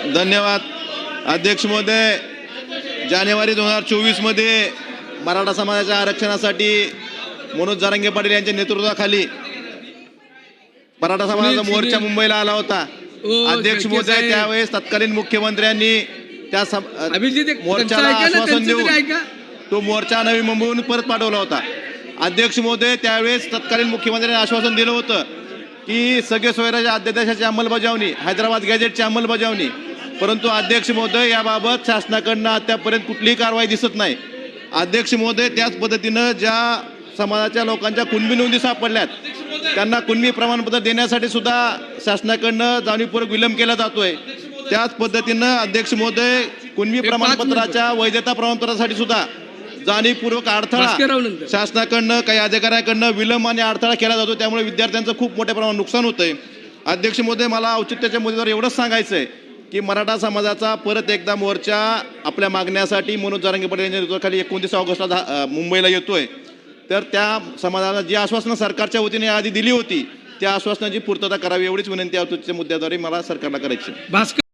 धन्यवाद अध्यक्ष महोदय. जानेवारी 2024 मध्ये मराठा समाजाच्या आरक्षणासाठी मनोज जरांगे पाटील यांच्या नेतृत्वाखाली मराठा समाजाचा मोर्चा मुंबईला आला होता. अध्यक्ष महोदय, त्यावेळेस तत्कालीन मुख्यमंत्र्यांनी त्या मोर्चाला आश्वासन देऊन तो मोर्चा नवी मुंबईहून परत पाठवला होता. अध्यक्ष महोदय, त्यावेळेस तत्कालीन मुख्यमंत्र्यांनी आश्वासन दिलं होतं की सगळे सोयराच्या अध्यादेशाची अंमलबजावणी, हैदराबाद गॅजेटची अंमलबजावणी. परंतु अध्यक्ष महोदय, याबाबत शासनाकडनं आतापर्यंत कुठलीही कारवाई दिसत नाही. अध्यक्ष महोदय, त्याच पद्धतीनं ज्या समाजाच्या लोकांच्या कुणबी नोंदी सापडल्यात त्यांना कुणबी प्रमाणपत्र देण्यासाठी सुद्धा शासनाकडनं जाणीवपूर्वक विलंब केला जातोय. त्याच पद्धतीनं अध्यक्ष महोदय, कुणबी प्रमाणपत्राच्या वैधता प्रमाणपत्रासाठी सुद्धा जाणीवपूर्वक अडथळा शासनाकडनं काही अधिकाऱ्याकडनं विलंब आणि अडथळा केला जातो. त्यामुळे विद्यार्थ्यांचं खूप मोठ्या प्रमाणात नुकसान होतंय. अध्यक्ष महोदय, मला औचित्याच्या मुद्द्यावर एवढंच सांगायचं आहे की मराठा समाजाचा परत एकदा मोर्चा आपल्या मागण्यासाठी मनोज जरांगे पाटील यांच्या नेतृत्वाखाली 29 ऑगस्टला मुंबईला येतोय. तर त्या समाजाला जी आश्वासनं सरकारच्या वतीने आधी दिली होती त्या आश्वासनाची पूर्तता करावी एवढीच विनंती औचित्याच्या मुद्द्याद्वारे मला सरकारला करायची.